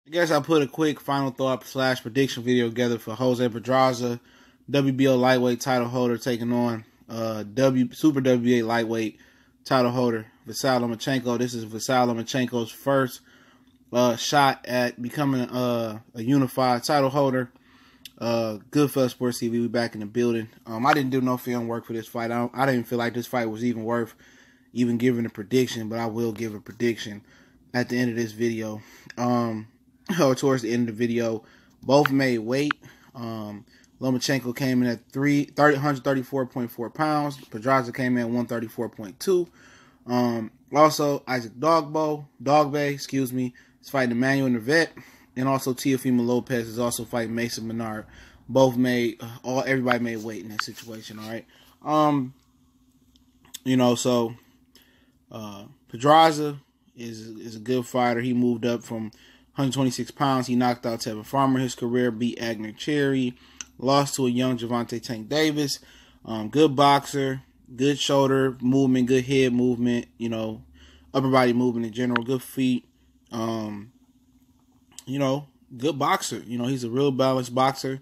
I guess I put a quick final thought / prediction video together for Jose Pedraza, WBO lightweight title holder, taking on Super WBA lightweight title holder Vasiliy Lomachenko. This is Vasiliy Lomachenko's first shot at becoming a unified title holder. Goodfellas Sports TV, we back in the building. I didn't do no film work for this fight. I didn't feel like this fight was even worth even giving a prediction, but I will give a prediction at the end of this video. Or towards the end of the video, both made weight. Lomachenko came in at 134.4 pounds. Pedraza came in at 134.2. Also, Isaac Dogbe, is fighting Emmanuel Navet, and also Teofimo Lopez is also fighting Mason Menard. Both made everybody made weight in that situation. All right, Pedraza is a good fighter. He moved up from 126 pounds. He knocked out Tevin Farmer his career, beat Agner Cherry, lost to a young Gervonta Tank Davis. Good boxer, good shoulder movement, good head movement, upper body movement in general, good feet. Good boxer. He's a real balanced boxer.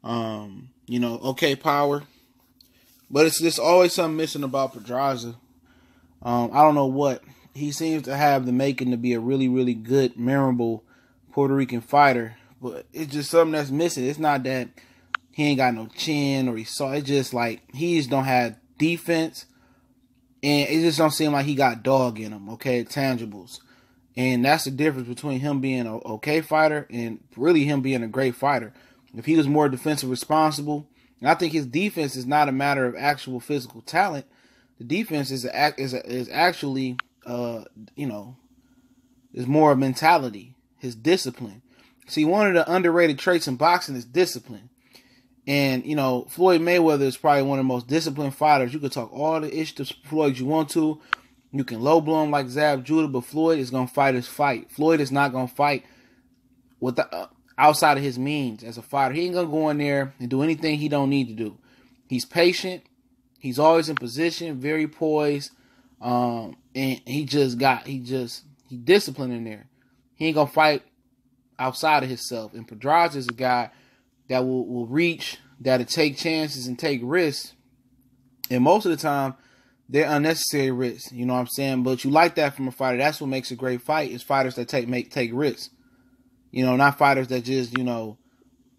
Okay power. But it's just always something missing about Pedraza. I don't know what. He seems to have the making to be a really, really good, memorable Puerto Rican fighter, but it's just something that's missing. It's not that he ain't got no chin or he's soft. It's just like he just don't have defense, and it just don't seem like he got dog in him. Okay, tangibles, and that's the difference between him being an okay fighter and really him being a great fighter. If he was more defensive responsible, and I think his defense is not a matter of actual physical talent. The defense is actually is more a mentality. His discipline. See, one of the underrated traits in boxing is discipline. And, Floyd Mayweather is probably one of the most disciplined fighters. You could talk all the ish to Floyd you want to. You can low blow him like Zab Judah, but Floyd is going to fight his fight. Floyd is not going to fight with outside of his means as a fighter. He ain't going to go in there and do anything he don't need to do. He's patient. He's always in position, very poised. And he disciplined in there. He ain't gonna fight outside of himself. And Pedraza is a guy that will reach, that'll take chances and take risks. And most of the time, they're unnecessary risks. You know what I'm saying? But you like that from a fighter. That's what makes a great fight, is fighters that take risks. Not fighters that just,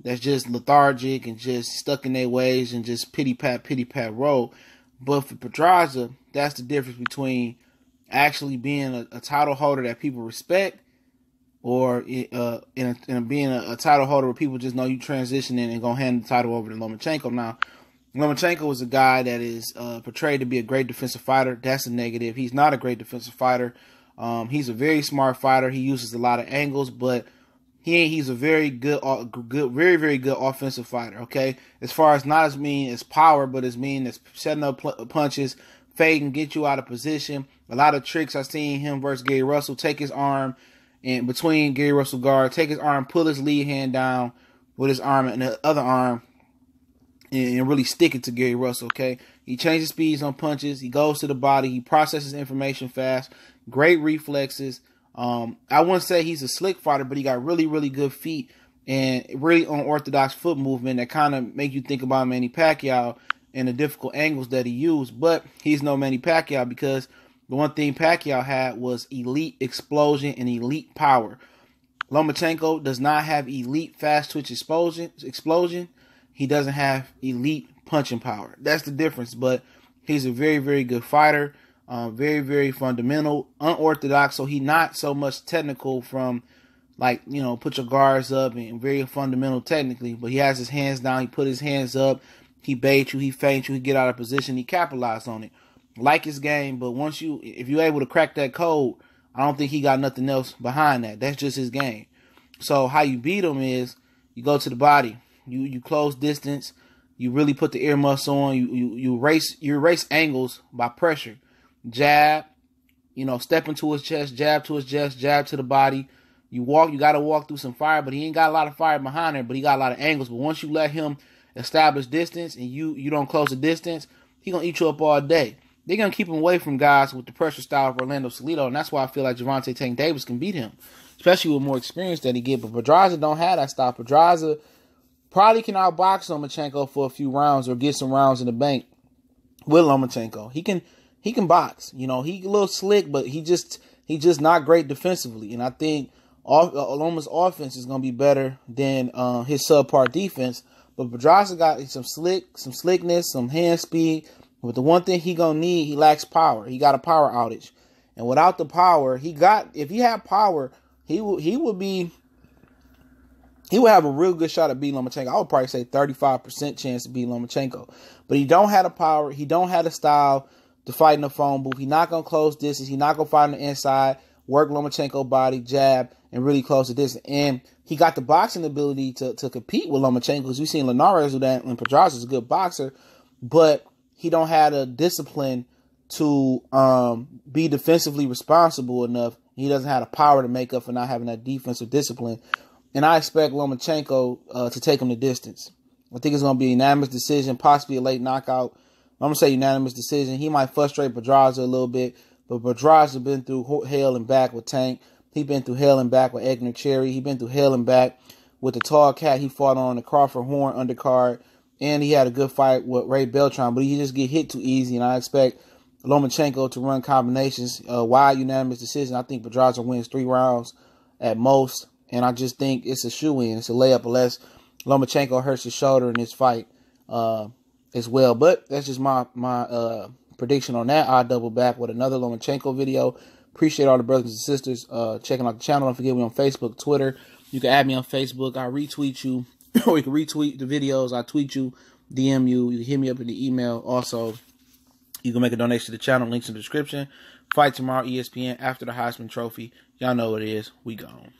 that's just lethargic and just stuck in their ways and just pity pat roll. But for Pedraza, that's the difference between actually being a title holder that people respect, or being a title holder where people just know you transitioning and gonna hand the title over to Lomachenko. Now, Lomachenko is a guy that is portrayed to be a great defensive fighter. That's a negative. He's not a great defensive fighter. He's a very smart fighter. He uses a lot of angles, but he's a very good, very, very good offensive fighter. Okay, as far as not as mean as power, but as mean as setting up punches, fading, get you out of position. A lot of tricks I've seen him versus Gary Russell. Take his arm and between Gary Russell guard, take his arm, pull his lead hand down with his arm and the other arm, and really stick it to Gary Russell. Okay, he changes speeds on punches. He goes to the body. He processes information fast. Great reflexes. I wouldn't say he's a slick fighter, but he got really, really good feet and really unorthodox foot movement that kind of make you think about Manny Pacquiao and the difficult angles that he used. But he's no Manny Pacquiao, because the one thing Pacquiao had was elite explosion and elite power. Lomachenko does not have elite fast twitch explosion. He doesn't have elite punching power. That's the difference. But he's a very, very good fighter. Very, very fundamental, unorthodox. So he's not so much technical from, put your guards up, and very fundamental technically. But he has his hands down. He put his hands up. He bait you. He feints you. He get out of position. He capitalized on it. Like his game. But if you're able to crack that code, I don't think he got nothing else behind that. That's just his game. So how you beat him is you go to the body. You close distance. You really put the ear muscle on. You erase angles by pressure. Jab, step into his chest, jab to his chest, jab to the body. You got to walk through some fire, but he ain't got a lot of fire behind him, but he got a lot of angles. But once you let him establish distance and you don't close the distance, he going to eat you up all day. They're going to keep him away from guys with the pressure style of Orlando Salido, and that's why I feel like Gervonta Tank Davis can beat him. especially with more experience that he get. But Pedraza don't have that style. Pedraza probably can outbox Lomachenko for a few rounds or get some rounds in the bank with Lomachenko. He can box. You know, he a little slick, but he just not great defensively. And I think Loma's offense is going to be better than his subpar defense. But Pedraza got some slickness, some hand speed. But the one thing he going to need, he lacks power. He got a power outage. And without the power, if he had power, he would have a real good shot at beating Lomachenko. I would probably say 35% chance to beat Lomachenko. But he don't have the power. He don't have the style to fight in the phone booth. He's not going to close distance. He's not going to fight on the inside, work Lomachenko body, jab, and really close the distance. And he got the boxing ability to compete with Lomachenko, because we've seen Linares do that, and Pedraza's a good boxer. But he don't have the discipline to be defensively responsible enough. He doesn't have the power to make up for not having that defensive discipline. And I expect Lomachenko to take him the distance. I think it's going to be a unanimous decision, possibly a late knockout. I'm going to say unanimous decision. He might frustrate Pedraza a little bit, but Pedraza been through hell and back with Tank. He been through hell and back with Egner Cherry. He been through hell and back with the tall cat he fought on the Crawford Horn undercard. And he had a good fight with Ray Beltran, but he just get hit too easy. And I expect Lomachenko to run combinations, wide unanimous decision. I think Pedraza wins 3 rounds at most. And I just think it's a shoe-in. It's a layup unless Lomachenko hurts his shoulder in this fight as well. But that's just my prediction on that. I'll double back with another Lomachenko video. Appreciate all the brothers and sisters checking out the channel. Don't forget me on Facebook, Twitter. You can add me on Facebook. I'll retweet you. Or you can retweet the videos. I'll tweet you, DM you. You can hit me up in the email. Also, you can make a donation to the channel. Links in the description. Fight tomorrow, ESPN, after the Heisman Trophy. Y'all know what it is. We gone.